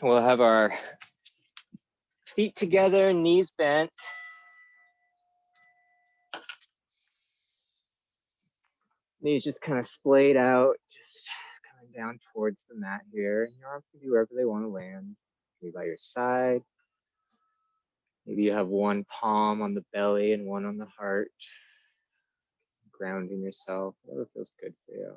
We'll have our feet together, knees bent. Knees just kind of splayed out, just coming down towards the mat here. Your arms can be wherever they want to land. Maybe by your side. Maybe you have one palm on the belly and one on the heart. Grounding yourself, whatever feels good for you.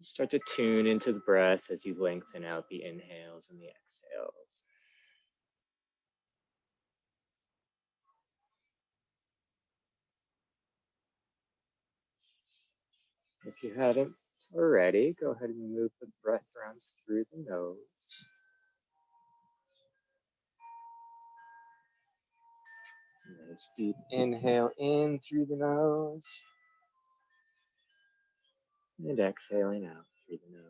Start to tune into the breath as you lengthen out the inhales and the exhales. If you haven't already, go ahead and move the breath rounds through the nose. Nice deep inhale in through the nose. And exhaling out through the nose.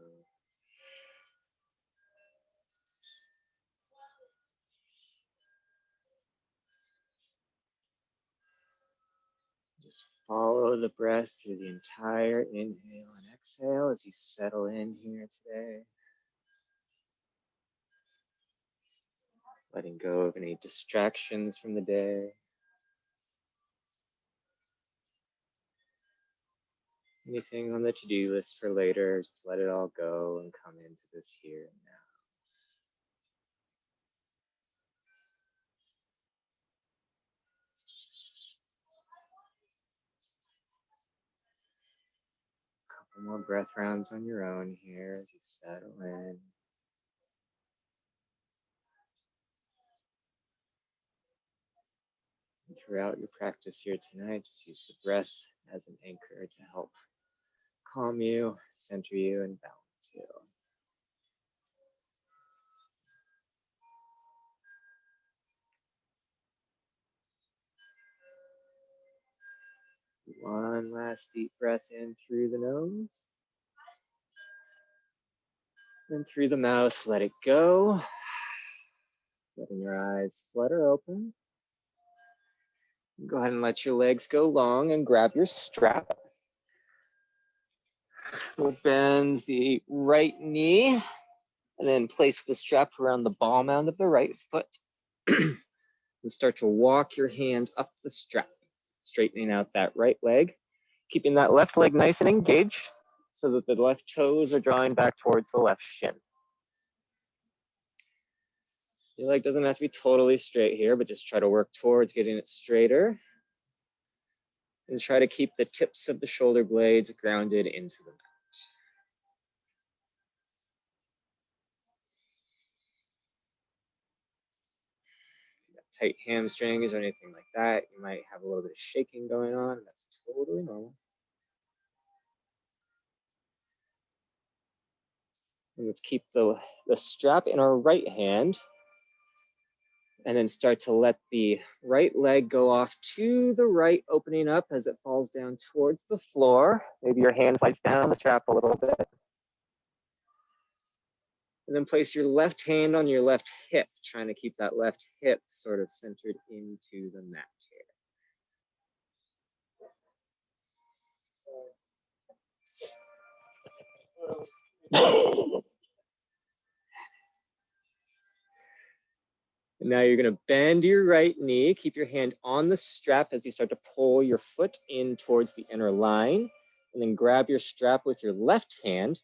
Just follow the breath through the entire inhale and exhale as you settle in here today. Letting go of any distractions from the day. Anything on the to-do list for later, just let it all go and come into this here and now. Couple more breath rounds on your own here as you settle in. And throughout your practice here tonight, just use the breath as an anchor to help calm you, center you, and balance you. One last deep breath in through the nose. And through the mouth, let it go. Letting your eyes flutter open. Go ahead and let your legs go long and grab your strap. We'll bend the right knee and then place the strap around the ball mound of the right foot. And start to walk your hands up the strap, straightening out that right leg, keeping that left leg nice and engaged so that the left toes are drawing back towards the left shin. Your leg doesn't have to be totally straight here, but just try to work towards getting it straighter. And try to keep the tips of the shoulder blades grounded into the mat. If you got tight hamstrings or anything like that, you might have a little bit of shaking going on. That's totally normal. And let's keep the strap in our right hand. And then start to let the right leg go off to the right, opening up as it falls down towards the floor. Maybe your hand slides down the strap a little bit. And then place your left hand on your left hip, trying to keep that left hip sort of centered into the mat here. And now you're going to bend your right knee, keep your hand on the strap as you start to pull your foot in towards the inner line, and then grab your strap with your left hand,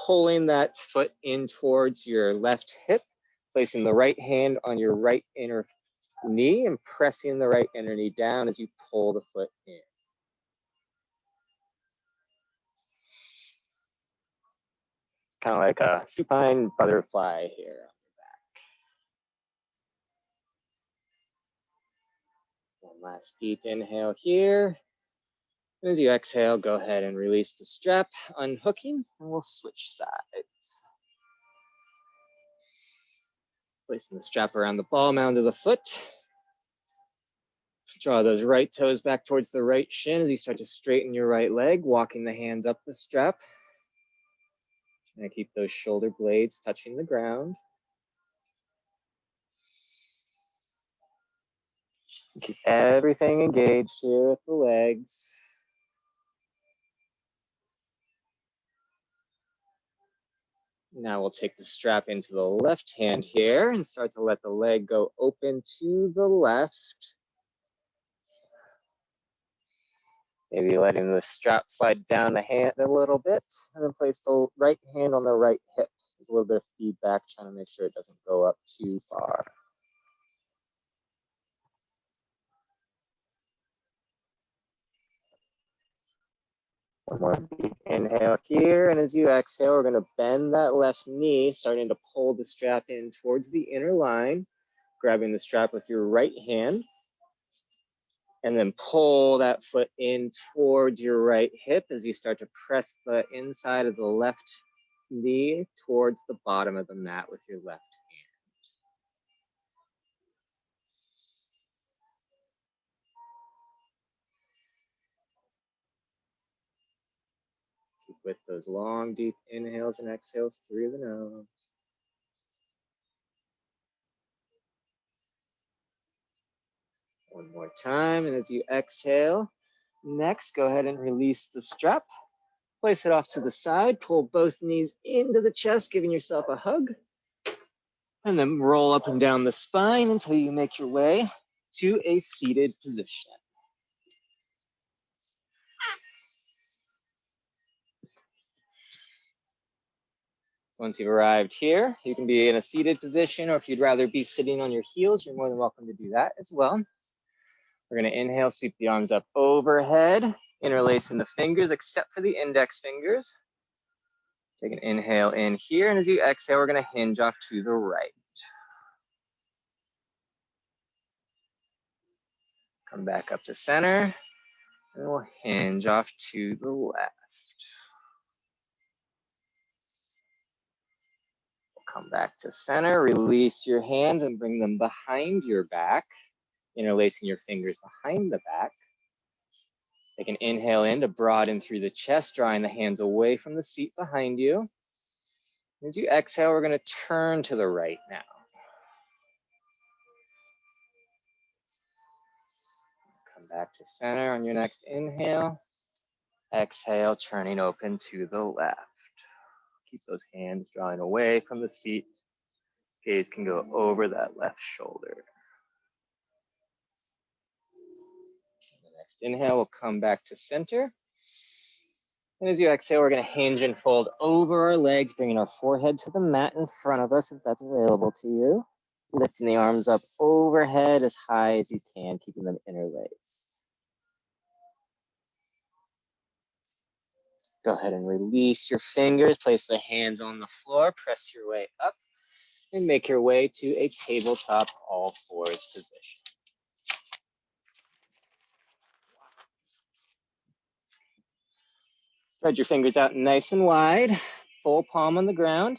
pulling that foot in towards your left hip, placing the right hand on your right inner knee and pressing the right inner knee down as you pull the foot in. Kind of like a supine butterfly here. One last deep inhale here. As you exhale, go ahead and release the strap, unhooking, and we'll switch sides. Placing the strap around the ball mound of the foot. Draw those right toes back towards the right shin as you start to straighten your right leg, walking the hands up the strap. Trying to keep those shoulder blades touching the ground. Keep everything engaged here with the legs. Now we'll take the strap into the left hand here and start to let the leg go open to the left. Maybe letting the strap slide down the hand a little bit, and then place the right hand on the right hip. There's a little bit of feedback, trying to make sure it doesn't go up too far. One more deep inhale here, and as you exhale, we're going to bend that left knee, starting to pull the strap in towards the inner line, grabbing the strap with your right hand, and then pull that foot in towards your right hip as you start to press the inside of the left knee towards the bottom of the mat with your left hand. Keep with those long, deep inhales and exhales through the nose. One more time, and as you exhale, next, go ahead and release the strap. Place it off to the side, pull both knees into the chest, giving yourself a hug. And then roll up and down the spine until you make your way to a seated position. Once you've arrived here, you can be in a seated position, or if you'd rather be sitting on your heels, you're more than welcome to do that as well. We're going to inhale, sweep the arms up overhead, interlacing the fingers except for the index fingers. Take an inhale in here, and as you exhale, we're going to hinge off to the right. Come back up to center, and we'll hinge off to the left. Come back to center, release your hands and bring them behind your back, interlacing your fingers behind the back. Take an inhale in to broaden through the chest, drawing the hands away from the seat behind you. As you exhale, we're going to turn to the right now. Come back to center on your next inhale. Exhale, turning open to the left. Keep those hands drawing away from the seat. Gaze can go over that left shoulder. The next inhale, we'll come back to center. And as you exhale, we're going to hinge and fold over our legs, bringing our forehead to the mat in front of us if that's available to you. Lifting the arms up overhead as high as you can, keeping them interlaced. Go ahead and release your fingers, place the hands on the floor, press your way up, and make your way to a tabletop all fours position. Spread your fingers out nice and wide, full palm on the ground.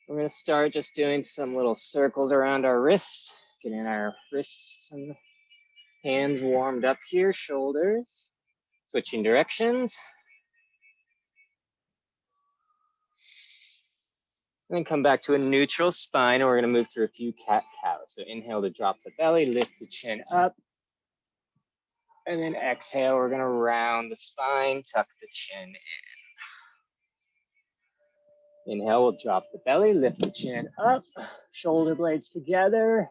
We're going to start just doing some little circles around our wrists, getting our wrists and hands warmed up here, shoulders, switching directions. And then come back to a neutral spine, and we're going to move through a few cat-cows. So inhale to drop the belly, lift the chin up. And then exhale, we're going to round the spine, tuck the chin in. Inhale, we'll drop the belly, lift the chin up, shoulder blades together.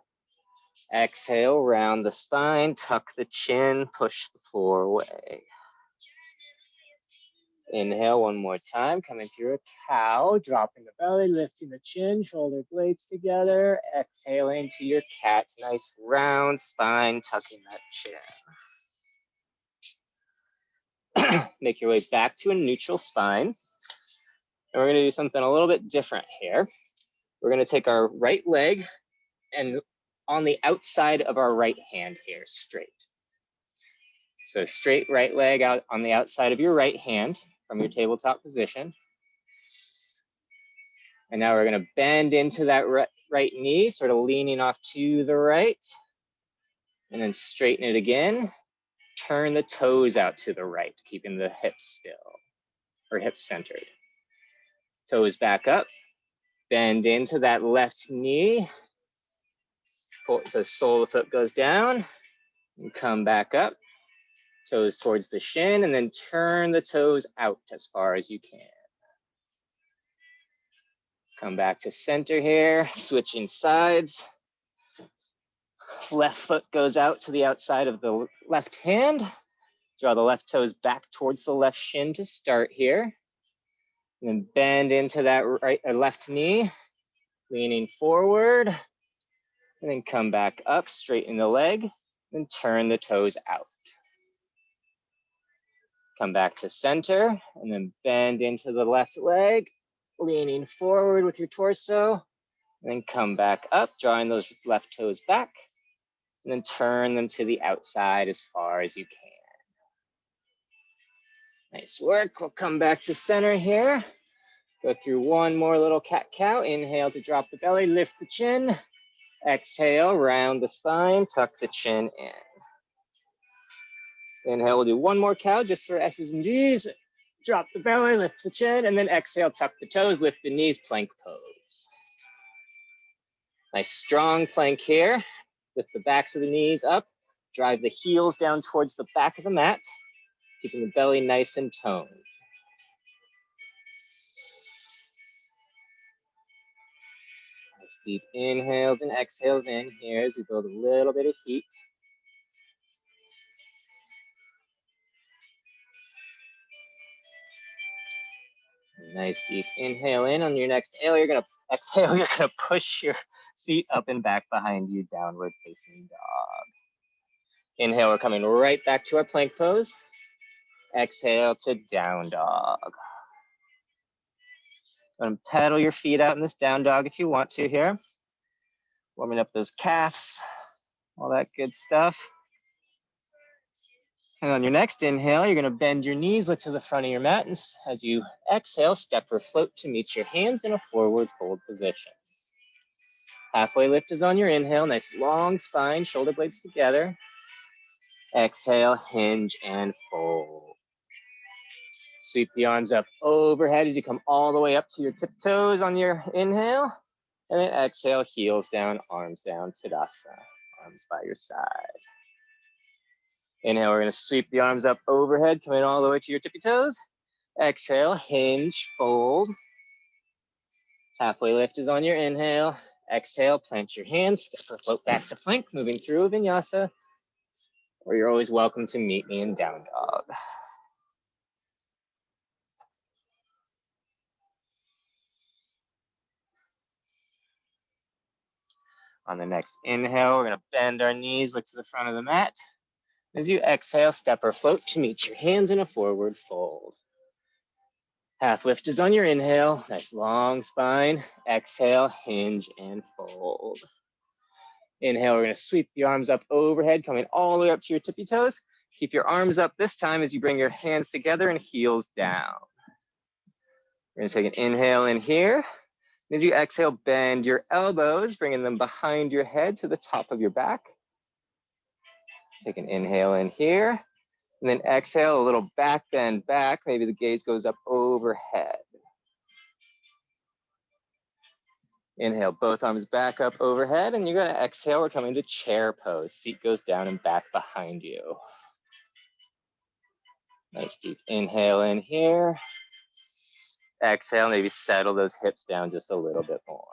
Exhale, round the spine, tuck the chin, push the floor away. Inhale one more time, coming through a cow, dropping the belly, lifting the chin, shoulder blades together. Exhaling to your cat, nice round spine, tucking that chin. Make your way back to a neutral spine. And we're going to do something a little bit different here. We're going to take our right leg and on the outside of our right hand here, straight. So straight right leg out on the outside of your right hand from your tabletop position. And now we're going to bend into that right knee, sort of leaning off to the right. And then straighten it again. Turn the toes out to the right, keeping the hips still, or hips centered. Toes back up. Bend into that left knee. The sole of the foot goes down. And come back up. Toes towards the shin, and then turn the toes out as far as you can. Come back to center here, switching sides. Left foot goes out to the outside of the left hand. Draw the left toes back towards the left shin to start here. And then bend into that left knee, leaning forward. And then come back up, straighten the leg, and turn the toes out. Come back to center, and then bend into the left leg, leaning forward with your torso. And then come back up, drawing those left toes back. And then turn them to the outside as far as you can. Nice work. We'll come back to center here. Go through one more little cat-cow. Inhale to drop the belly, lift the chin. Exhale, round the spine, tuck the chin in. Inhale, we'll do one more cow just for S's and G's. Drop the belly, lift the chin, and then exhale, tuck the toes, lift the knees, plank pose. Nice strong plank here. Lift the backs of the knees up. Drive the heels down towards the back of the mat, keeping the belly nice and toned. Nice deep inhales and exhales in here as we build a little bit of heat. Nice deep inhale in. On your next exhale, you're gonna push your seat up and back behind you, downward facing dog. Inhale, we're coming right back to our plank pose. Exhale to down dog. And pedal your feet out in this down dog if you want to here. Warming up those calves, all that good stuff. And on your next inhale, you're gonna bend your knees, look to the front of your mat, and as you exhale, step or float to meet your hands in a forward fold position. Halfway lift is on your inhale, nice long spine, shoulder blades together. Exhale, hinge and fold. Sweep the arms up overhead as you come all the way up to your tiptoes on your inhale. And then exhale, heels down, Tadasana, arms by your side. Inhale, we're gonna sweep the arms up overhead, coming all the way to your tippy toes. Exhale, hinge, fold. Halfway lift is on your inhale. Exhale, plant your hands, step or float back to plank, moving through a vinyasa, or you're always welcome to meet me in down dog. On the next inhale, we're gonna bend our knees, look to the front of the mat. As you exhale, step or float to meet your hands in a forward fold. Half lift is on your inhale, nice long spine. Exhale, hinge and fold. Inhale, we're gonna sweep the arms up overhead, coming all the way up to your tippy toes. Keep your arms up this time as you bring your hands together and heels down. We're gonna take an inhale in here. As you exhale, bend your elbows, bringing them behind your head to the top of your back. Take an inhale in here. And then exhale, a little back bend back. Maybe the gaze goes up overhead. Inhale, both arms back up overhead. And you're gonna exhale, we're coming to chair pose. Seat goes down and back behind you. Nice deep inhale in here. Exhale, maybe settle those hips down just a little bit more.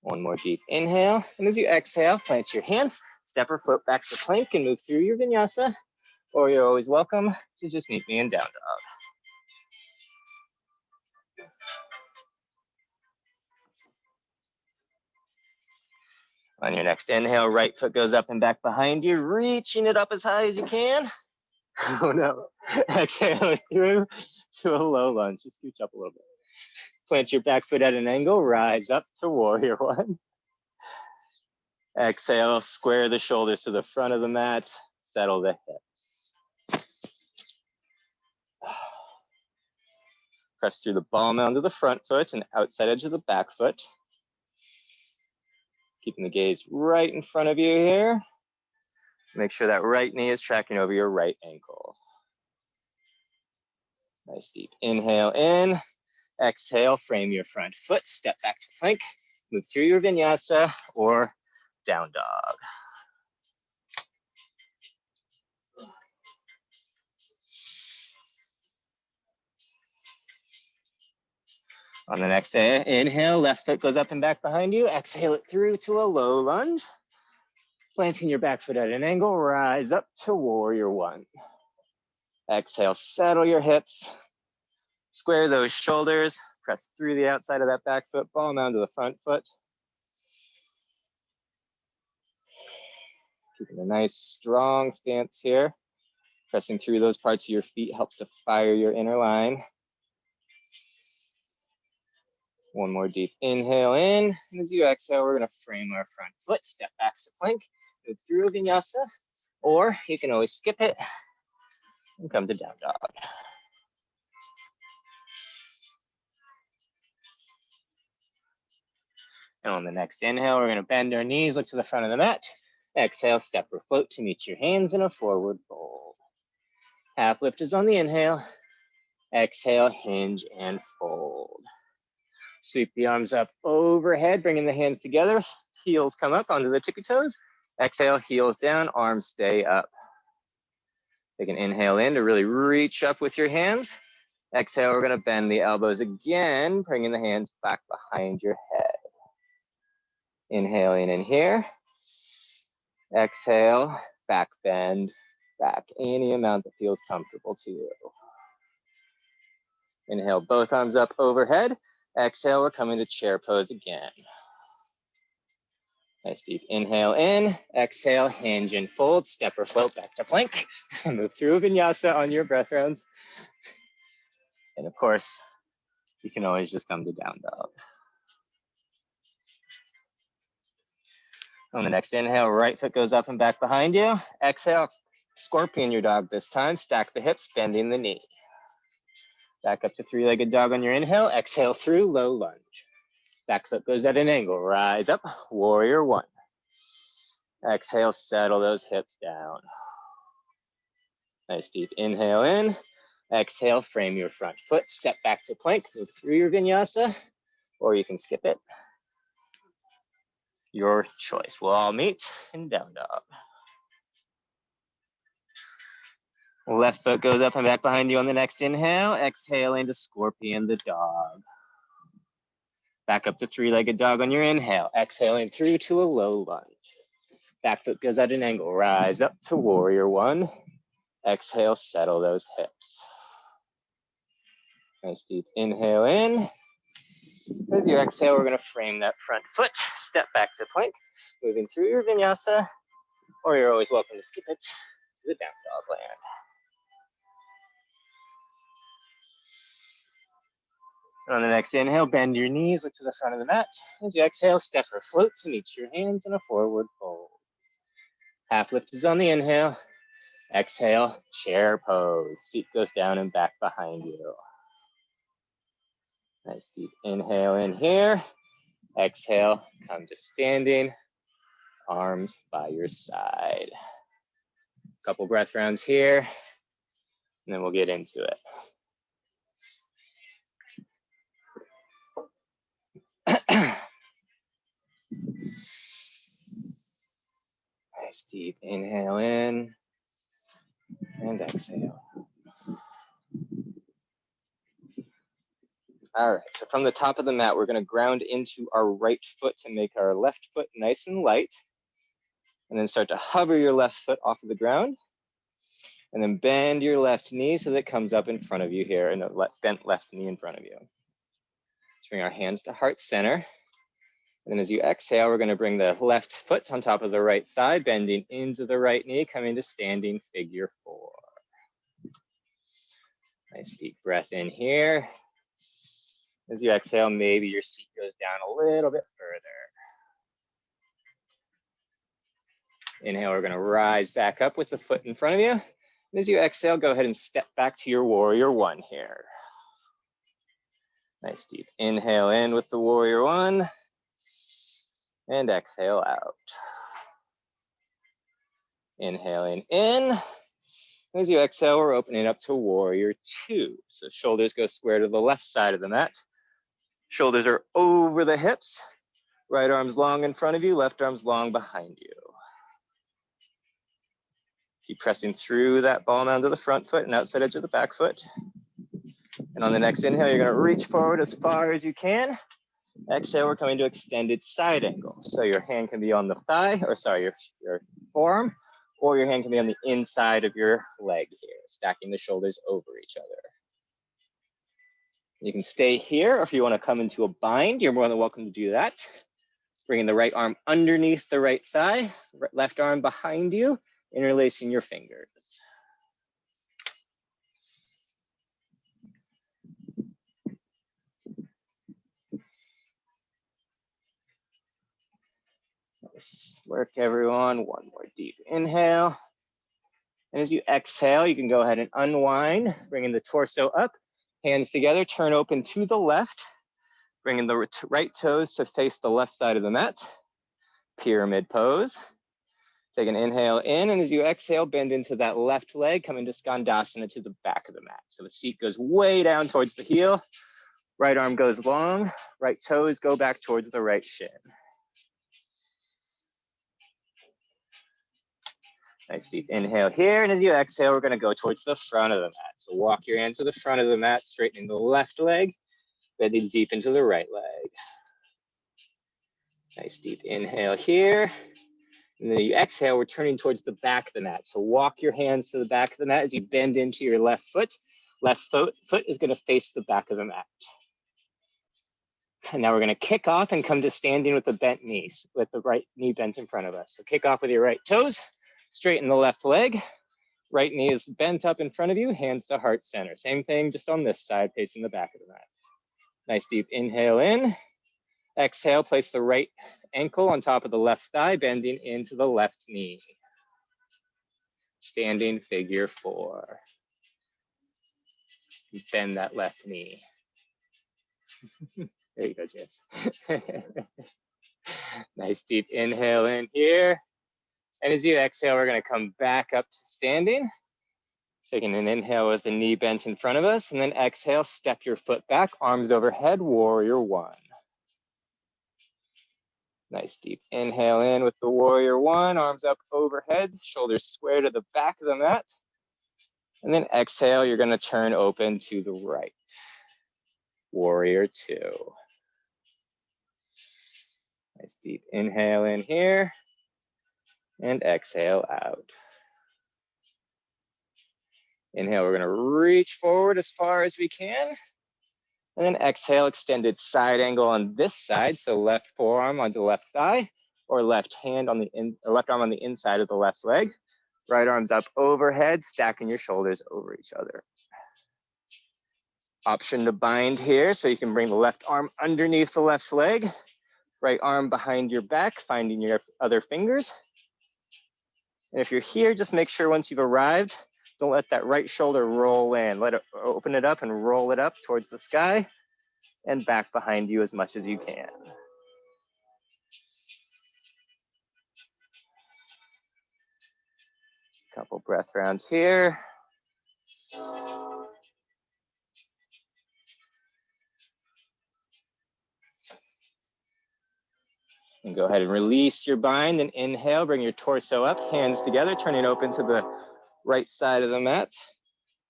One more deep inhale. And as you exhale, plant your hands, step or float back to plank and move through your vinyasa. Or you're always welcome to just meet me in down dog. On your next inhale, right foot goes up and back behind you, reaching it up as high as you can. Oh no. Exhale through to a low lunge. Just scooch up a little bit. Plant your back foot at an angle, rise up to warrior one. Exhale, square the shoulders to the front of the mat, settle the hips. Press through the ball mound of the front foot and outside edge of the back foot. Keeping the gaze right in front of you here. Make sure that right knee is tracking over your right ankle. Nice deep inhale in. Exhale, frame your front foot, step back to plank, move through your vinyasa or down dog. On the next inhale, left foot goes up and back behind you. Exhale it through to a low lunge. Planting your back foot at an angle, rise up to warrior one. Exhale, settle your hips. Square those shoulders. Press through the outside of that back foot, palm onto the front foot. Keeping a nice strong stance here. Pressing through those parts of your feet helps to fire your inner line. One more deep inhale in. And as you exhale, we're gonna frame our front foot, step back to plank, move through a vinyasa, or you can always skip it and come to down dog. And on the next inhale, we're gonna bend our knees, look to the front of the mat. Exhale, step or float to meet your hands in a forward fold. Half lift is on the inhale. Exhale, hinge and fold. Sweep the arms up overhead, bringing the hands together. Heels come up onto the tippy toes. Exhale, heels down, arms stay up. Take an inhale in to really reach up with your hands. Exhale, we're gonna bend the elbows again, bringing the hands back behind your head. Inhale in here. Exhale, back bend, back any amount that feels comfortable to you. Inhale, both arms up overhead. Exhale, we're coming to chair pose again. Nice deep inhale in, exhale, hinge and fold, step or float back to plank. Move through vinyasa on your breath rounds. And of course, you can always just come to down dog. On the next inhale, right foot goes up and back behind you. Exhale, scorpion your dog this time. Stack the hips, bending the knee. Back up to three-legged dog on your inhale. Exhale through low lunge. Back foot goes at an angle. Rise up, warrior one. Exhale, settle those hips down. Nice deep inhale in. Exhale, frame your front foot. Step back to plank. Move through your vinyasa, or you can skip it. Your choice. We'll all meet in down dog. Left foot goes up and back behind you on the next inhale. Exhale into scorpion the dog. Back up to three-legged dog on your inhale. Exhaling through to a low lunge. Back foot goes at an angle. Rise up to warrior one. Exhale, settle those hips. Nice deep inhale in. As you exhale, we're gonna frame that front foot. Step back to plank. Moving through your vinyasa, or you're always welcome to skip it to the down dog land. On the next inhale, bend your knees, look to the front of the mat. As you exhale, step or float to meet your hands in a forward fold. Half lift is on the inhale. Exhale, chair pose. Seat goes down and back behind you. Nice deep inhale in here. Exhale, come to standing. Arms by your side. Couple breath rounds here, and then we'll get into it. Nice deep inhale in and exhale. All right, so from the top of the mat, we're gonna ground into our right foot to make our left foot nice and light. And then start to hover your left foot off of the ground. And then bend your left knee so that it comes up in front of you here, and a bent left knee in front of you. Let's bring our hands to heart center. And then as you exhale, we're gonna bring the left foot on top of the right thigh, bending into the right knee, coming to standing figure four. Nice deep breath in here. As you exhale, maybe your seat goes down a little bit further. Inhale, we're gonna rise back up with the foot in front of you. And as you exhale, go ahead and step back to your warrior one here. Nice deep inhale in with the warrior one. And exhale out. Inhaling in. As you exhale, we're opening up to warrior two. So shoulders go square to the left side of the mat. Shoulders are over the hips. Right arm's long in front of you, left arm's long behind you. Keep pressing through that ball mound to the front foot and outside edge of the back foot. And on the next inhale, you're gonna reach forward as far as you can. Exhale, we're coming to extended side angle. So your hand can be on the thigh, or sorry, your forearm, or your hand can be on the inside of your leg here, stacking the shoulders over each other. You can stay here, or if you want to come into a bind, you're more than welcome to do that. Bringing the right arm underneath the right thigh, left arm behind you, interlacing your fingers. Nice work, everyone. One more deep inhale. And as you exhale, you can go ahead and unwind, bringing the torso up, hands together, turn open to the left, bringing the right toes to face the left side of the mat. Pyramid pose. Take an inhale in, and as you exhale, bend into that left leg, come into Skandasana to the back of the mat. So the seat goes way down towards the heel, right arm goes long, right toes go back towards the right shin. Nice deep inhale here, and as you exhale, we're gonna go towards the front of the mat. So walk your hands to the front of the mat, straightening the left leg, bending deep into the right leg. Nice deep inhale here. And then you exhale, we're turning towards the back of the mat. So walk your hands to the back of the mat as you bend into your left foot. Left foot is gonna face the back of the mat. And now we're gonna kick off and come to standing with the bent knees, with the right knee bent in front of us. So kick off with your right toes, straighten the left leg, right knee is bent up in front of you, hands to heart center. Same thing, just on this side, facing the back of the mat. Nice deep inhale in. Exhale, place the right ankle on top of the left thigh, bending into the left knee. Standing figure 4. Bend that left knee. There you go, Jess. Nice deep inhale in here. And as you exhale, we're gonna come back up to standing. Taking an inhale with the knee bent in front of us, and then exhale, step your foot back, arms overhead, warrior 1. Nice deep inhale in with the warrior 1, arms up overhead, shoulders square to the back of the mat. And then exhale, you're gonna turn open to the right. Warrior 2. Nice deep inhale in here, and exhale out. Inhale, we're gonna reach forward as far as we can. And then exhale, extended side angle on this side. So left forearm onto the left thigh, or left hand on the left arm on the inside of the left leg. Right arm's up overhead, stacking your shoulders over each other. Option to bind here, so you can bring the left arm underneath the left leg, right arm behind your back, finding your other fingers. And if you're here, just make sure once you've arrived, don't let that right shoulder roll in. Let it open it up and roll it up towards the sky and back behind you as much as you can. Couple breath rounds here. And go ahead and release your bind and inhale, bring your torso up, hands together, turning open to the right side of the mat.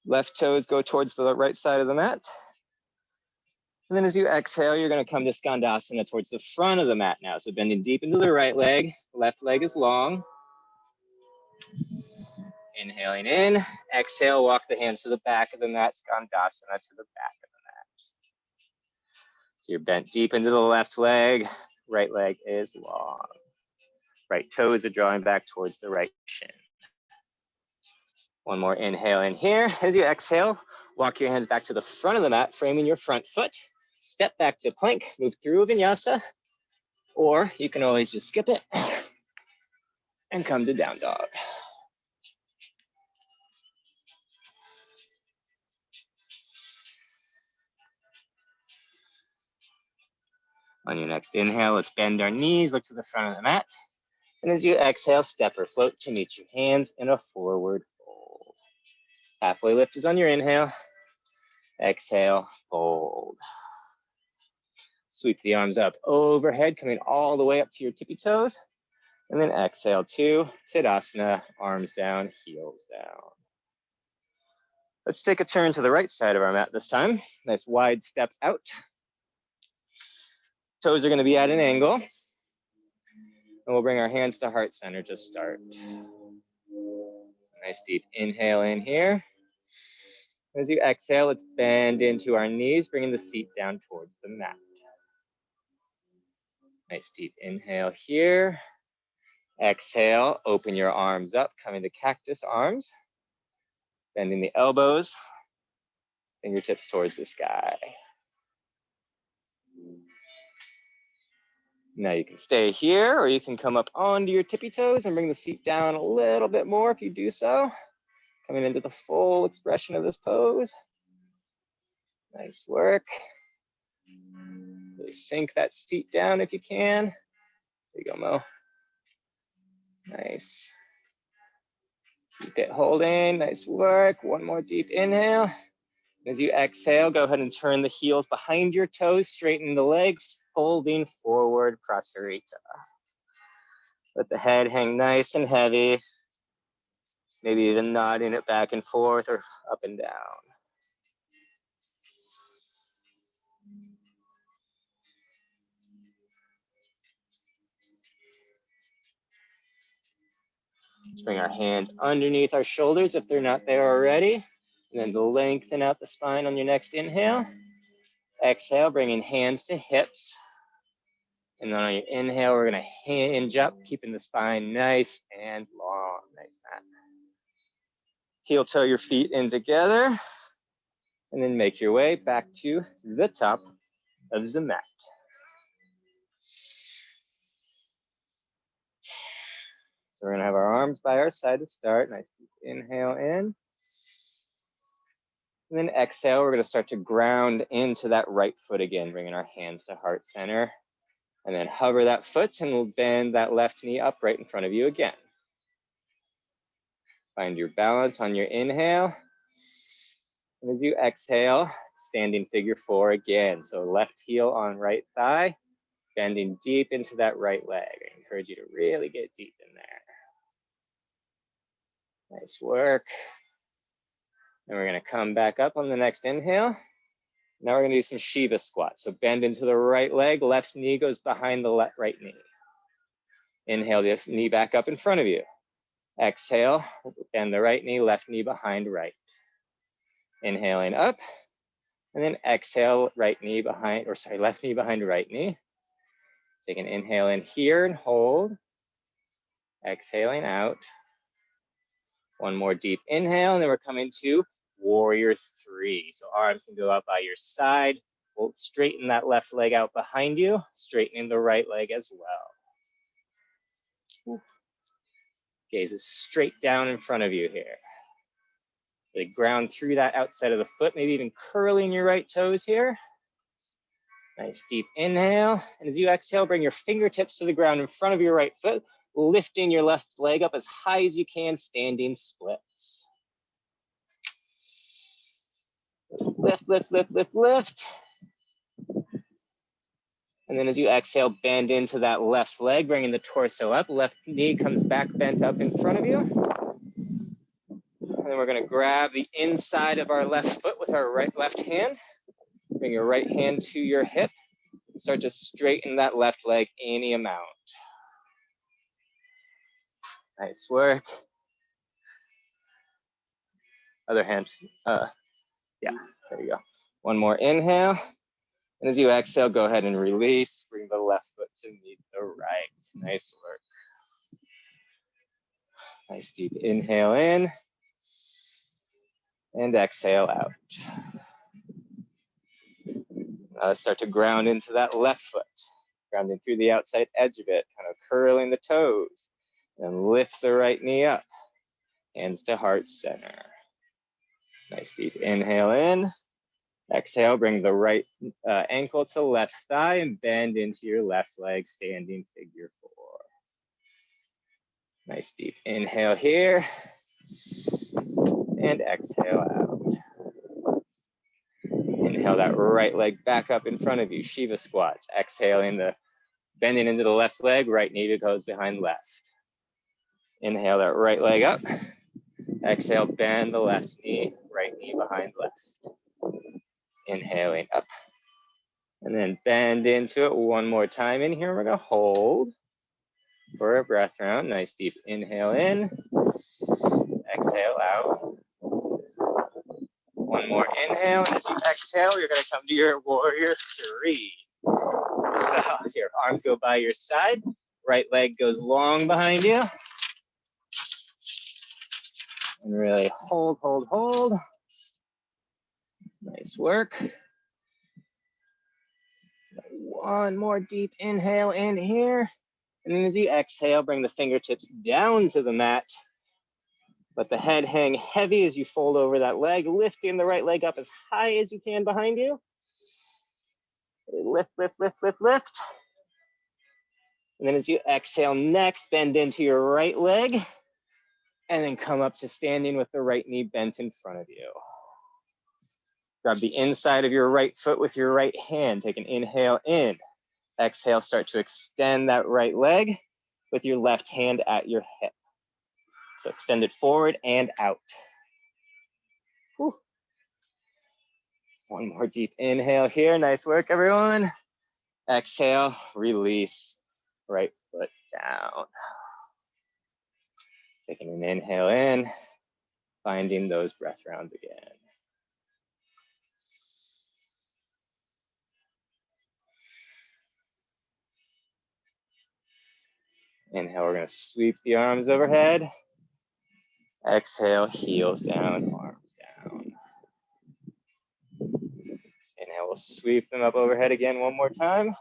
Left toes go towards the right side of the mat. And then as you exhale, you're gonna come to Skandasana towards the front of the mat now. So bending deep into the right leg, left leg is long. Inhaling in, exhale, walk the hands to the back of the mat, Skandasana to the back of the mat. So you're bent deep into the left leg, right leg is long. Right toes are drawing back towards the right shin. One more inhale in here. As you exhale, walk your hands back to the front of the mat, framing your front foot. Step back to plank, move through a vinyasa, or you can always just skip it and come to down dog. On your next inhale, let's bend our knees, look to the front of the mat. And as you exhale, step or float to meet your hands in a forward fold. Halfway lift is on your inhale. Exhale, fold. Sweep the arms up overhead, coming all the way up to your tippy toes. And then exhale to Tadasana, arms down, heels down. Let's take a turn to the right side of our mat this time. Nice wide step out. Toes are going to be at an angle. And we'll bring our hands to heart center to start. Nice deep inhale in here. As you exhale, let's bend into our knees, bringing the seat down towards the mat. Nice deep inhale here. Exhale, open your arms up, coming to cactus arms. Bending the elbows, fingertips towards the sky. Now you can stay here, or you can come up onto your tippy toes and bring the seat down a little bit more if you do so. Coming into the full expression of this pose. Nice work. Really sink that seat down if you can. There you go, Mo. Nice. Keep it holding. Nice work. One more deep inhale. As you exhale, go ahead and turn the heels behind your toes, straighten the legs, folding forward, Prasarita. Let the head hang nice and heavy, maybe even nodding it back and forth or up and down. Let's bring our hands underneath our shoulders if they're not there already, and then lengthen out the spine on your next inhale. Exhale, bringing hands to hips. And then on your inhale, we're gonna hinge up, keeping the spine nice and long. Nice, Matt. Heel toe your feet in together, and then make your way back to the top of the mat. So we're gonna have our arms by our side to start. Nice deep inhale in. And then exhale, we're gonna start to ground into that right foot again, bringing our hands to heart center. And then hover that foot and we'll bend that left knee up right in front of you again. Find your balance on your inhale. And as you exhale, standing figure four again. So left heel on right thigh, bending deep into that right leg. I encourage you to really get deep in there. Nice work. And we're gonna come back up on the next inhale. Now we're gonna do some Shiva squats. So bend into the right leg, left knee goes behind the right knee. Inhale the knee back up in front of you. Exhale, bend the right knee, left knee behind right. Inhaling up, and then exhale, right knee behind, or sorry, left knee behind right knee. Take an inhale in here and hold. Exhaling out. One more deep inhale, and then we're coming to warrior three. So arms can go out by your side. We'll straighten that left leg out behind you, straightening the right leg as well. Gaze is straight down in front of you here. Really ground through that outside of the foot, maybe even curling your right toes here. Nice deep inhale. And as you exhale, bring your fingertips to the ground in front of your right foot, lifting your left leg up as high as you can, standing splits. Lift, lift, lift, lift, lift. And then as you exhale, bend into that left leg, bringing the torso up. Left knee comes back bent up in front of you. And then we're gonna grab the inside of our left foot with our left hand. Bring your right hand to your hip. And start to straighten that left leg any amount. Nice work. Other hand, yeah, there you go. One more inhale. And as you exhale, go ahead and release. Bring the left foot to meet the right. Nice work. Nice deep inhale in. And exhale out. Now let's start to ground into that left foot. Grounding through the outside edge of it, kind of curling the toes. And lift the right knee up. Hands to heart center. Nice deep inhale in. Exhale, bring the right ankle to left thigh and bend into your left leg, standing figure four. Nice deep inhale here. And exhale out. Inhale that right leg back up in front of you, Shiva squats. Exhaling, bending into the left leg, right knee goes behind left. Inhale that right leg up. Exhale, bend the left knee, right knee knee behind left. Inhaling up. And then bend into it one more time in here. We're gonna hold for a breath round. Nice deep inhale in. Exhale out. One more inhale, and as you exhale, you're gonna come to your warrior three. So your arms go by your side, right leg goes long behind you. And really hold, hold, hold. Nice work. One more deep inhale in here. And then as you exhale, bring the fingertips down to the mat. Let the head hang heavy as you fold over that leg, lifting the right leg up as high as you can behind you. Lift, lift, lift, lift, lift. And then as you exhale, next, bend into your right leg. And then come up to standing with the right knee bent in front of you. Grab the inside of your right foot with your right hand. Take an inhale in. Exhale, start to extend that right leg with your left hand at your hip. So extend it forward and out. Whew. One more deep inhale here. Nice work, everyone. Exhale, release, right foot down. Taking an inhale in, finding those breath rounds again. Inhale, we're gonna sweep the arms overhead. Exhale, heels down, arms down. Inhale, we'll sweep them up overhead again one more time.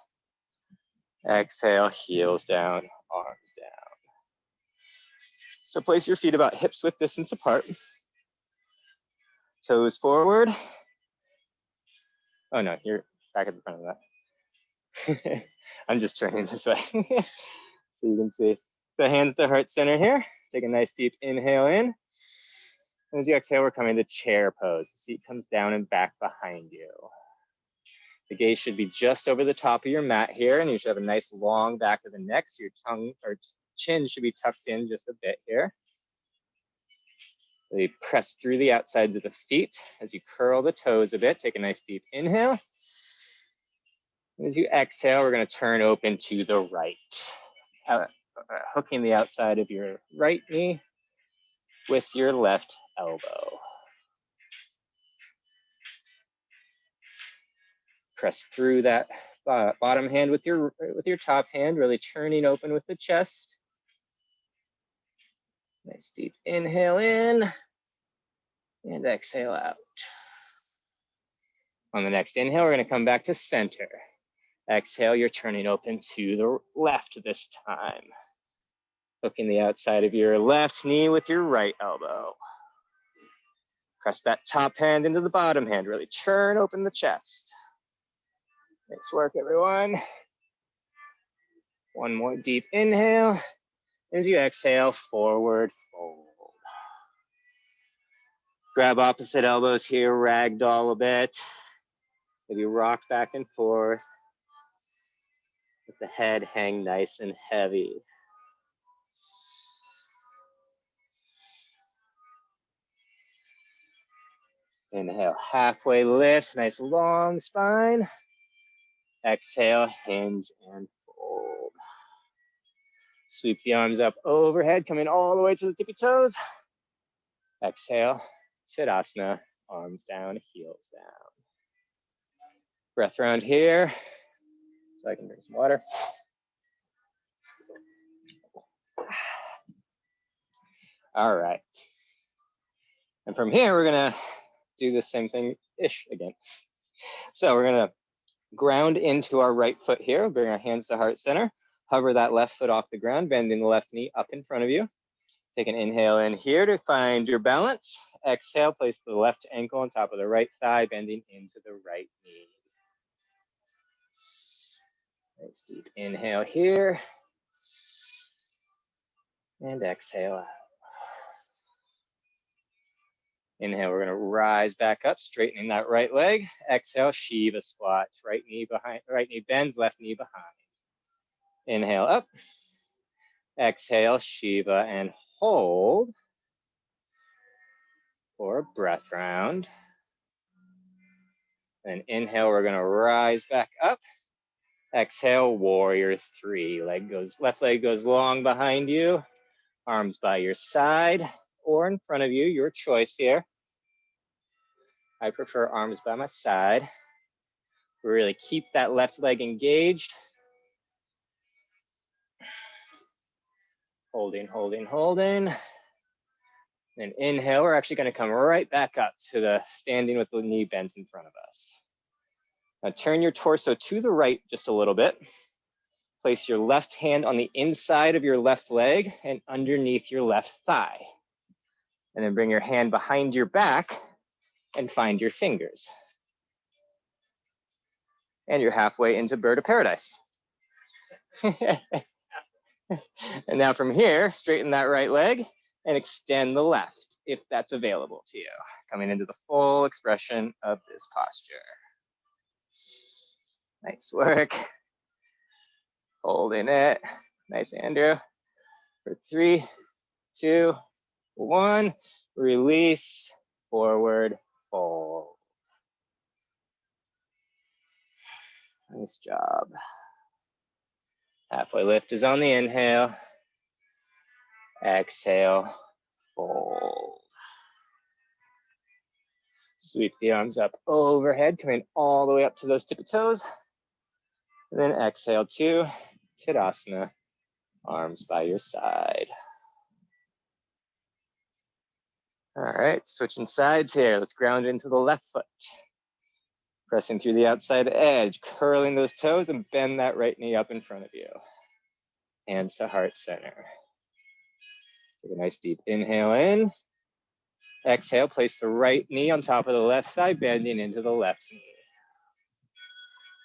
Exhale, heels down, arms down. So place your feet about hips width distance apart. Toes forward. Oh no, you're back at the front of that. I'm just turning this way so you can see. So hands to heart center here. Take a nice deep inhale in. And as you exhale, we're coming to chair pose. The seat comes down and back behind you. The gaze should be just over the top of your mat here, and you should have a nice long back of the neck, so your tongue or chin should be tucked in just a bit here. Really press through the outsides of the feet as you curl the toes a bit. Take a nice deep inhale. As you exhale, we're going to turn open to the right, hooking the outside of your right knee with your left elbow. Press through that bottom hand with your top hand, really turning open with the chest. Nice deep inhale in and exhale out. On the next inhale, we're going to come back to center. Exhale, you're turning open to the left this time. Hooking the outside of your left knee with your right elbow. Press that top hand into the bottom hand. Really turn open the chest. Nice work, everyone. One more deep inhale. As you exhale, forward fold. Grab opposite elbows here, ragdoll a bit. Maybe rock back and forth. Let the head hang nice and heavy. Inhale, halfway lift, nice long spine. Exhale, hinge and fold. Sweep the arms up overhead, coming all the way to the tippy toes. Exhale, Tadasana, arms down, heels down. Breath round here, so I can drink some water. All right. And from here, we're gonna do the same thing-ish again. So we're gonna ground into our right foot here, bring our hands to heart center, hover that left foot off the ground, bending the left knee up in front of you. Take an inhale in here to find your balance. Exhale, place the left ankle on top of the right thigh, bending into the right knee. Nice deep inhale here. And exhale out. Inhale, we're gonna rise back up, straightening that right leg. Exhale, Shiva squats, right knee behind, right knee bends, left knee behind. Inhale up. Exhale, Shiva and hold. or breath round. And inhale, we're gonna rise back up. Exhale, warrior three. Left leg goes long behind you, arms by your side or in front of you, your choice here. I prefer arms by my side. Really keep that left leg engaged. Holding, holding, holding. And inhale, we're actually gonna come right back up to the standing with the knee bent in front of us. Now turn your torso to the right just a little bit. Place your left hand on the inside of your left leg and underneath your left thigh. And then bring your hand behind your back and find your fingers. And you're halfway into bird of paradise. And now from here, straighten that right leg and extend the left if that's available to you. Coming into the full expression of this posture. Nice work. Holding it. Nice, Andrew. For 3, 2, 1. Release, forward, fold. Nice job. Halfway lift is on the inhale. Exhale, fold. Sweep the arms up overhead, coming all the way up to those tippy toes. And then exhale to Tadasana, arms by your side. All right, switching sides here. Let's ground into the left foot. Pressing through the outside edge, curling those toes and bend that right knee up in front of you. Hands to heart center. Take a nice deep inhale in. Exhale, place the right knee on top of the left thigh, bending into the left knee.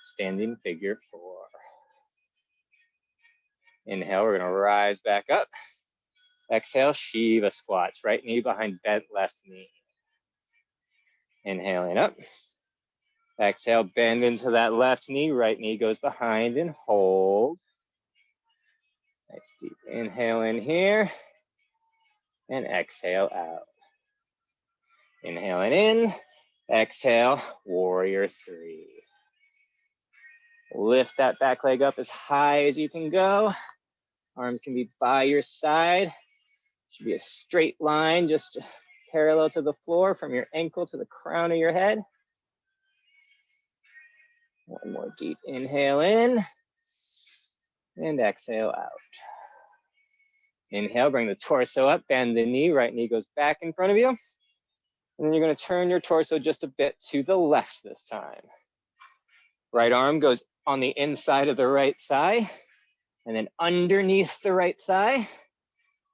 Standing figure 4. Inhale, we're gonna rise back up. Exhale, Shiva squats, right knee behind bent left knee. Inhaling up. Exhale, bend into that left knee, right knee goes behind and hold. Nice deep inhale in here. And exhale out. Inhaling in, exhale, warrior 3. Lift that back leg up as high as you can go. Arms can be by your side. Should be a straight line, just parallel to the floor from your ankle to the crown of your head. One more deep inhale in, and exhale out. Inhale, bring the torso up, bend the knee, right knee goes back in front of you. And then you're gonna turn your torso just a bit to the left this time. Right arm goes on the inside of the right thigh, and then underneath the right thigh,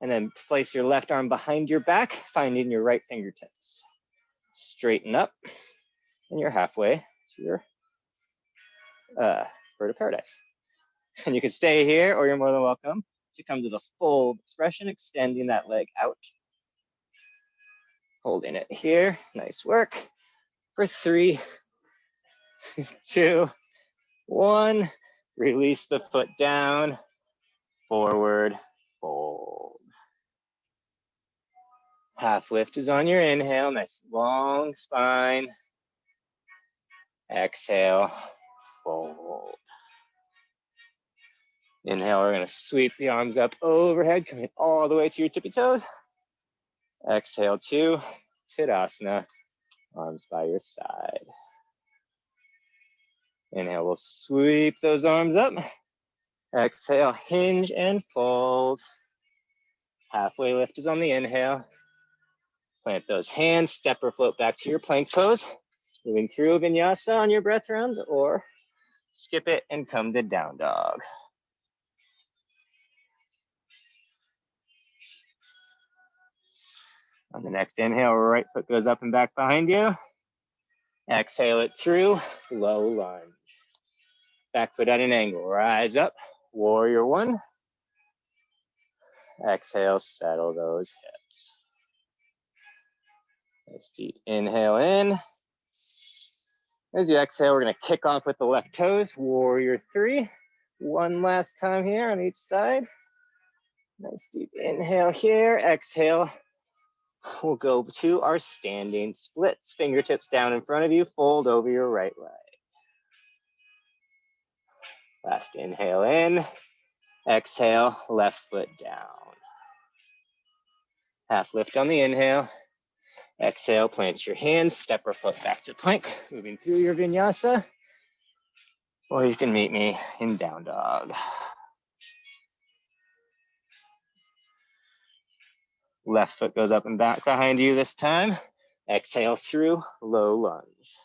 and then place your left arm behind your back, finding your right fingertips. Straighten up, and you're halfway to your bird of paradise. And you can stay here, or you're more than welcome to come to the full expression, extending that leg out. Holding it here, nice work. For 3, 2, 1, release the foot down, forward, fold. Half lift is on your inhale, nice long spine. Exhale, fold. Inhale, we're gonna sweep the arms up overhead, coming all the way to your tippy toes. Exhale to Tadasana, arms by your side. Inhale, we'll sweep those arms up. Exhale, hinge and fold. Halfway lift is on the inhale. Plant those hands, step or float back to your plank pose. Moving through vinyasa on your breath rounds, or skip it and come to down dog. On the next inhale, right foot goes up and back behind you. Exhale it through, low lunge. Back foot at an angle, rise up, warrior 1. Exhale, settle those hips. Nice deep inhale in. As you exhale, we're gonna kick off with the left toes, warrior 3. One last time here on each side. Nice deep inhale here, exhale, We'll go to our standing splits. Fingertips down in front of you, fold over your right leg. Last inhale in, exhale, left foot down. Half lift on the inhale. Exhale, plant your hands, step or foot back to plank, moving through your vinyasa. Or you can meet me in down dog. Left foot goes up and back behind you this time. Exhale through, low lunge.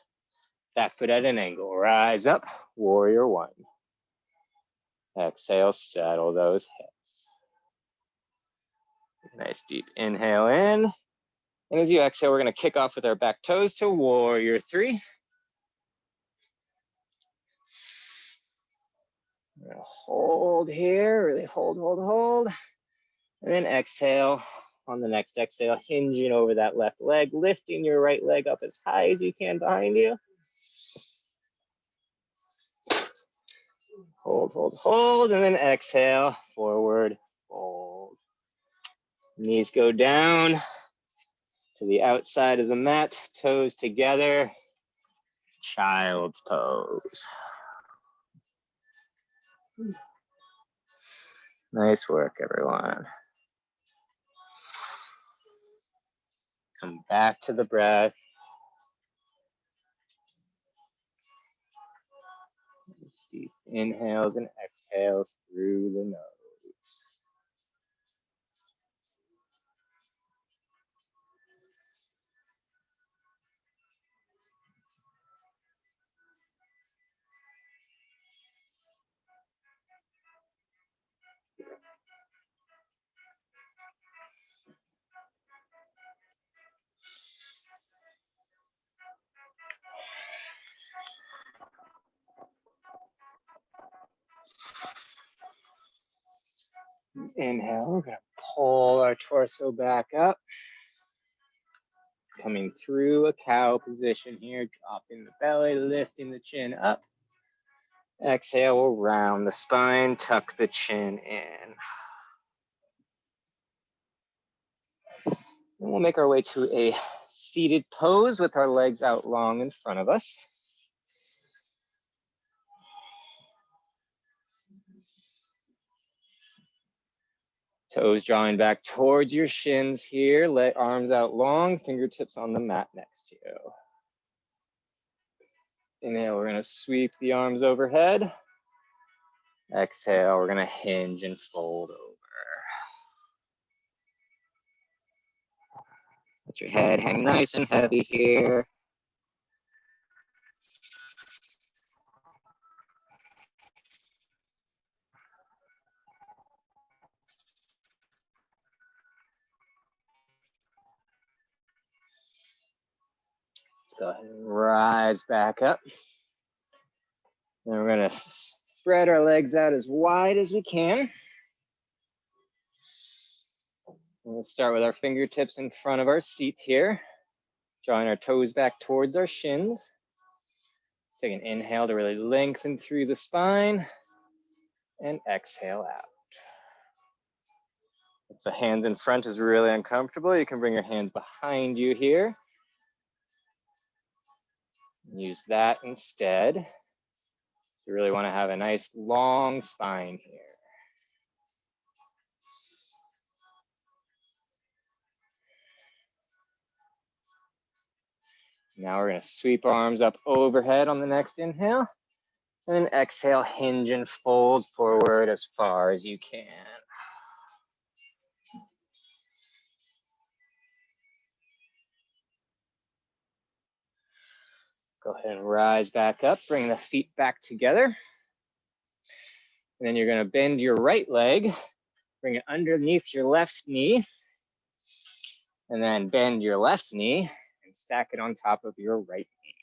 Back foot at an angle, rise up, warrior one. Exhale, settle those hips. Nice deep inhale in. And as you exhale, we're gonna kick off with our back toes to warrior three. We're gonna hold here, really hold, hold, hold. And then exhale. On the next exhale, hinging over that left leg, lifting your right leg up as high as you can behind you. Hold, hold, hold, and then exhale, forward, fold. Knees go down to the outside of the mat, toes together, child's pose. Nice work, everyone. Come back to the breath. Deep inhales and exhales through the nose. Inhale, we're gonna pull our torso back up. Coming through a cow position here, dropping the belly, lifting the chin up. Exhale, we'll round the spine, tuck the chin in. And we'll make our way to a seated pose with our legs out long in front of us. Toes drawing back towards your shins here, arms out long, fingertips on the mat next to you. Inhale, we're gonna sweep the arms overhead. Exhale, we're gonna hinge and fold over. Let your head hang nice and heavy here. Let's go ahead and rise back up. And we're gonna spread our legs out as wide as we can. We'll start with our fingertips in front of our seat here, drawing our toes back towards our shins. Take an inhale to really lengthen through the spine, and exhale out. If the hands in front is really uncomfortable, you can bring your hands behind you here. Use that instead. You really want to have a nice long spine here. Now we're going to sweep arms up overhead on the next inhale. And then exhale, hinge and fold forward as far as you can. Go ahead and rise back up, bring the feet back together. And then you're going to bend your right leg, bring it underneath your left knee, and then bend your left knee and stack it on top of your right knee.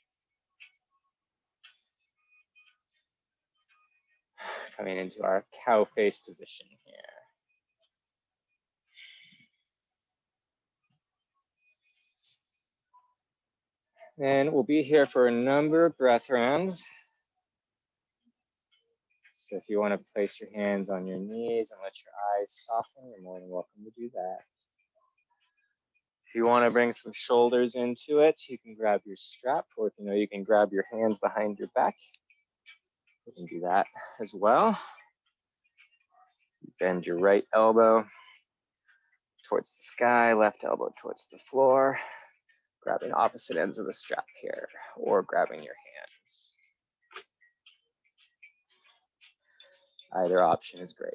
Coming into our cow face position here. And we'll be here for a number of breath rounds. So if you want to place your hands on your knees and let your eyes soften, you're more than welcome to do that. If you want to bring some shoulders into it, you can grab your strap, or if you know, you can grab your hands behind your back. You can do that as well. Bend your right elbow towards the sky, left elbow towards the floor, grabbing opposite ends of the strap here, or grabbing your hands. Either option is great.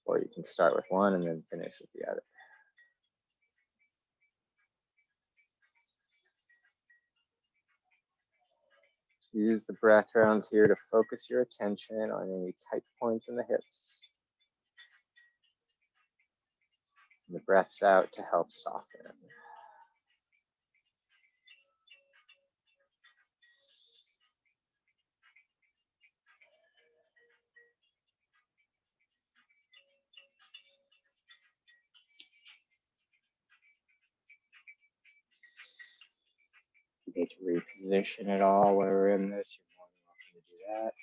Or you can start with one and then finish with the other. Use the breath rounds here to focus your attention on any tight points in the hips. And the breaths out to help soften. If you need to reposition it all while we're in this, you're more than welcome to do that.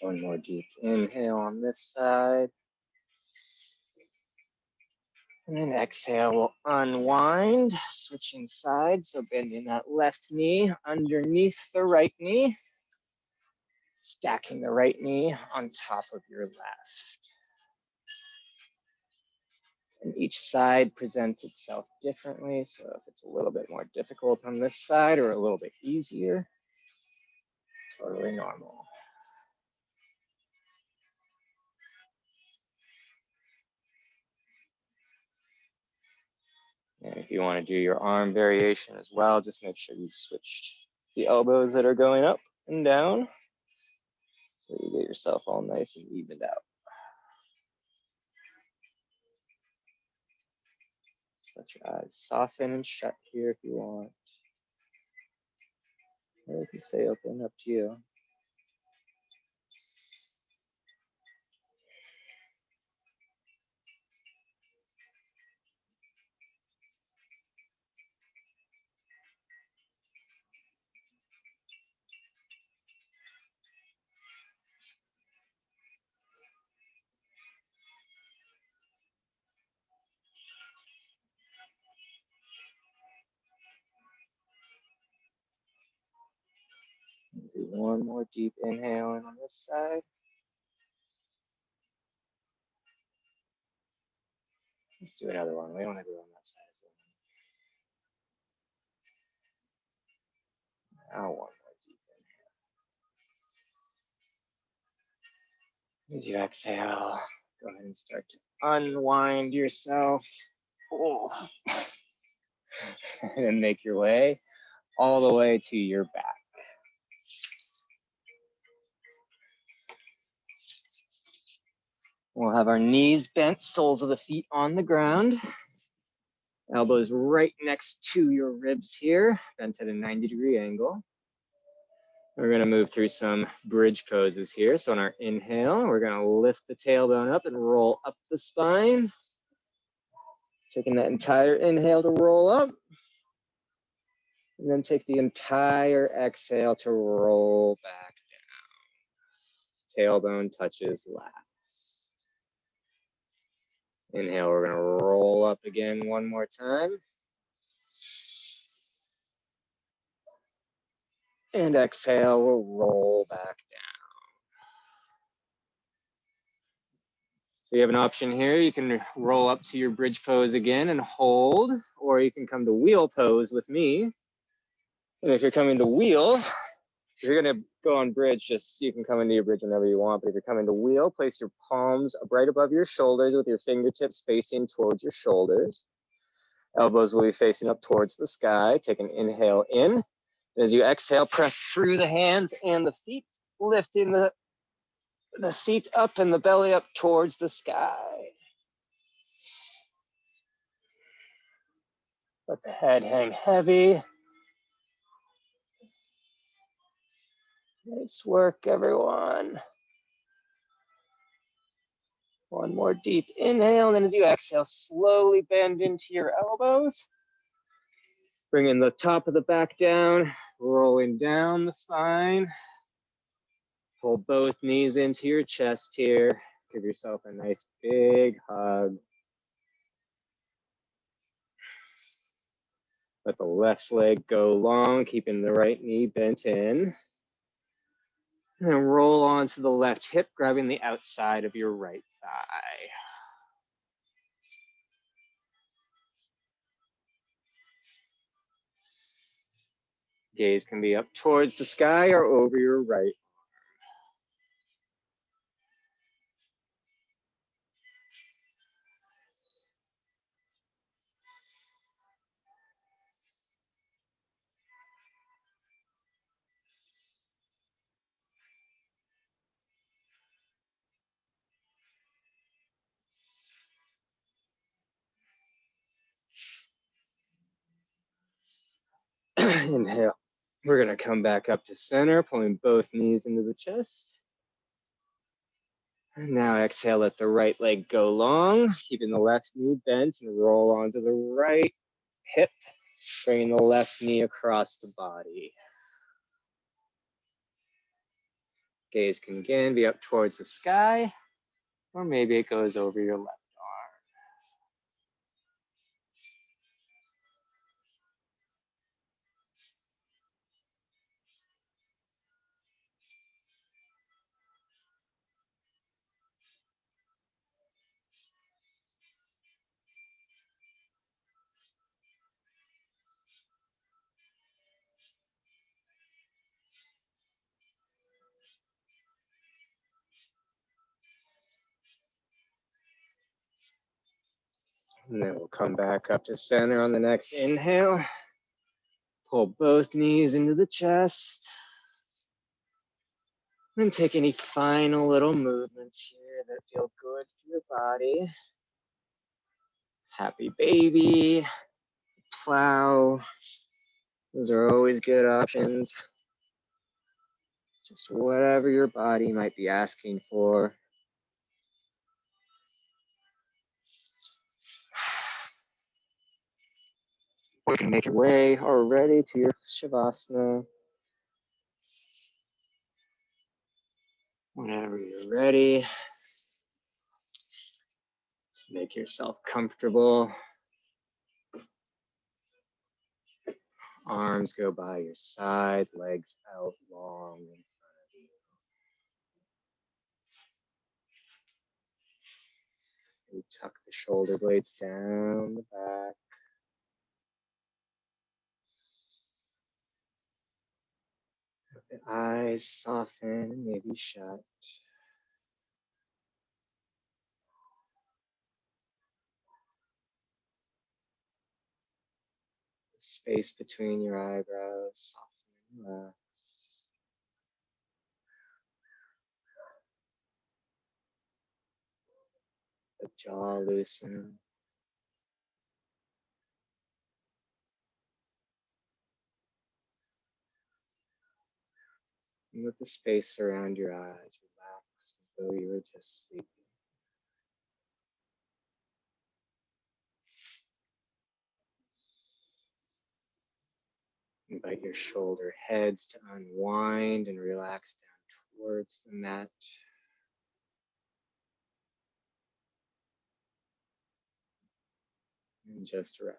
One more deep inhale on this side. And then exhale, we'll unwind, switching sides. So bending that left knee underneath the right knee, stacking the right knee on top of your left. And each side presents itself differently. So if it's a little bit more difficult on this side or a little bit easier, totally normal. And if you want to do your arm variation as well, just make sure you switch the elbows that are going up and down so you get yourself all nice and evened out. Let your eyes soften and shut here if you want. Or you can stay open, up to you. Do one more deep inhale in on this side. Let's do another one. We don't have to do it on that side. Now one more deep inhale. As you exhale, go ahead and start to unwind yourself. Oh. And make your way all the way to your back. We'll have our knees bent, soles of the feet on the ground. Elbows right next to your ribs here, bent at a 90-degree angle. We're going to move through some bridge poses here. So on our inhale, we're going to lift the tailbone up and roll up the spine. Taking that entire inhale to roll up. And then take the entire exhale to roll back down. Tailbone touches last. Inhale, we're going to roll up again one more time. And exhale, we'll roll back down. So you have an option here. You can roll up to your bridge pose again and hold, or you can come to wheel pose with me. And if you're coming to wheel, if you're going to go on bridge, just you can come into your bridge whenever you want. But if you're coming to wheel, place your palms right above your shoulders with your fingertips facing towards your shoulders. Elbows will be facing up towards the sky. Take an inhale in. As you exhale, press through the hands and the feet, lifting the seat up and the belly up towards the sky. Let the head hang heavy. Nice work, everyone. One more deep inhale, and then as you exhale, slowly bend into your elbows. Bringing the top of the back down, rolling down the spine. Pull both knees into your chest here. Give yourself a nice big hug. Let the left leg go long, keeping the right knee bent in. And then roll onto the left hip, grabbing the outside of your right thigh. Gaze can be up towards the sky or over your right. Inhale. We're gonna come back up to center, pulling both knees into the chest. And now exhale, let the right leg go long, keeping the left knee bent and roll onto the right hip, bringing the left knee across the body. Gaze can again be up towards the sky, or maybe it goes over your left arm. And then we'll come back up to center on the next inhale. Pull both knees into the chest. And take any final little movements here that feel good for your body. Happy baby, plow. Those are always good options. Just whatever your body might be asking for. You can make your way already to your Shavasana. Whenever you're ready, just make yourself comfortable. Arms go by your side, legs out long in front of you. You tuck the shoulder blades down the back. The eyes soften and maybe shut. The space between your eyebrows soften and relax. The jaw loosen. And let the space around your eyes relax as though you were just sleeping. Invite your shoulder heads to unwind and relax down towards the mat. And just rest.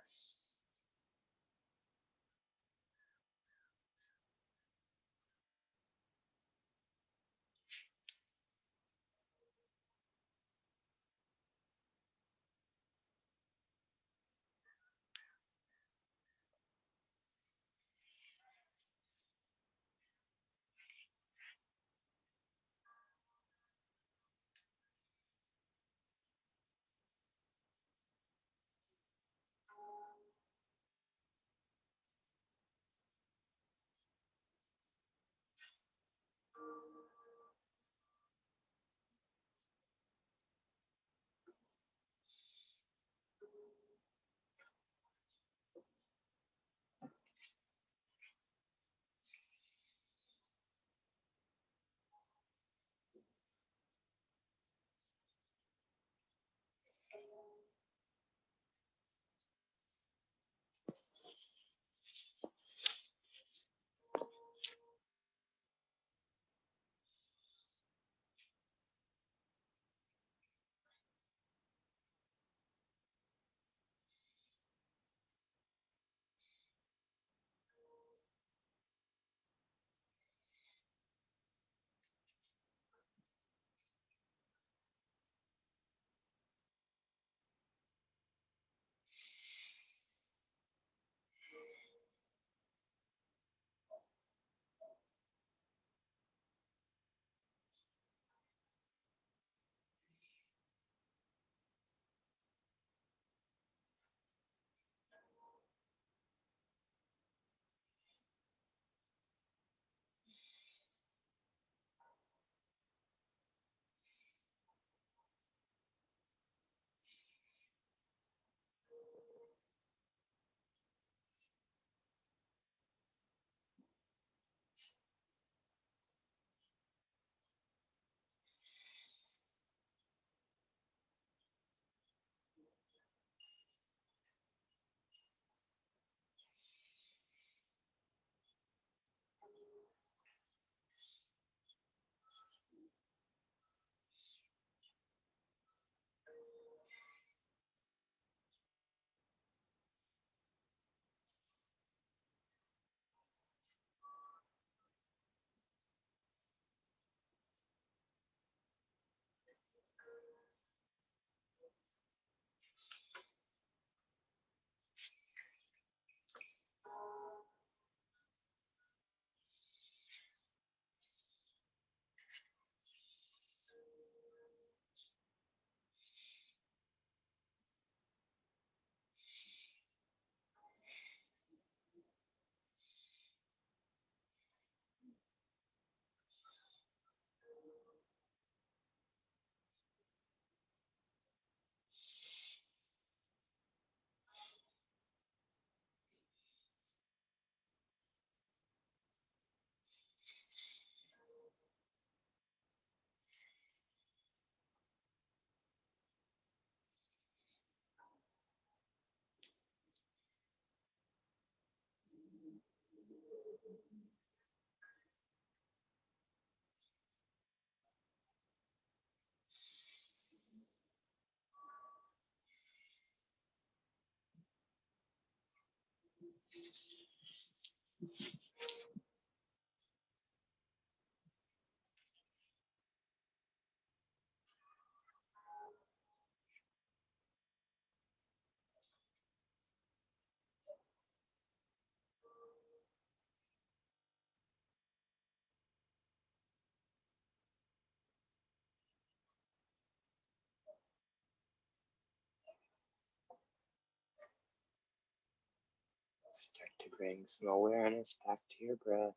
Start to bring some awareness back to your breath.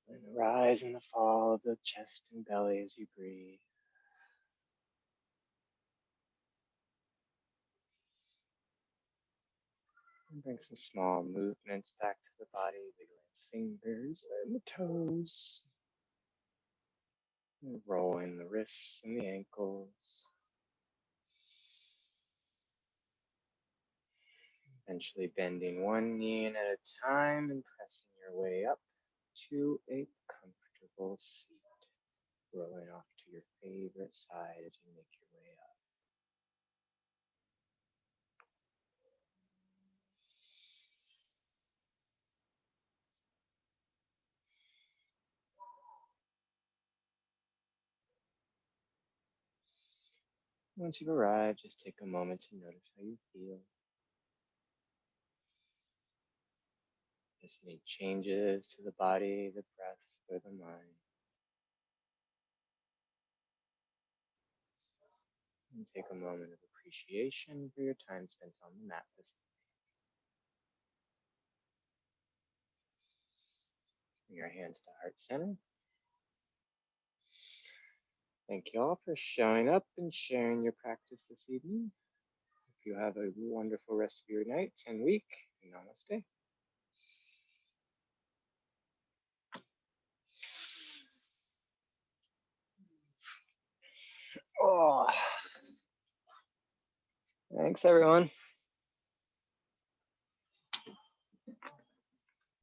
And the rise and the fall of the chest and belly as you breathe. And bring some small movements back to the body, wiggling the fingers and the toes. And rolling the wrists and the ankles. Eventually bending one knee in at a time and pressing your way up to a comfortable seat. Rolling off to your favorite side as you make your way up. Once you've arrived, just take a moment to notice how you feel. Just any changes to the body, the breath, or the mind. And take a moment of appreciation for your time spent on the mat this evening. Bring your hands to heart center. Thank you all for showing up and sharing your practice this evening. Hope you have a wonderful rest of your night and week. Namaste. Oh, thanks everyone.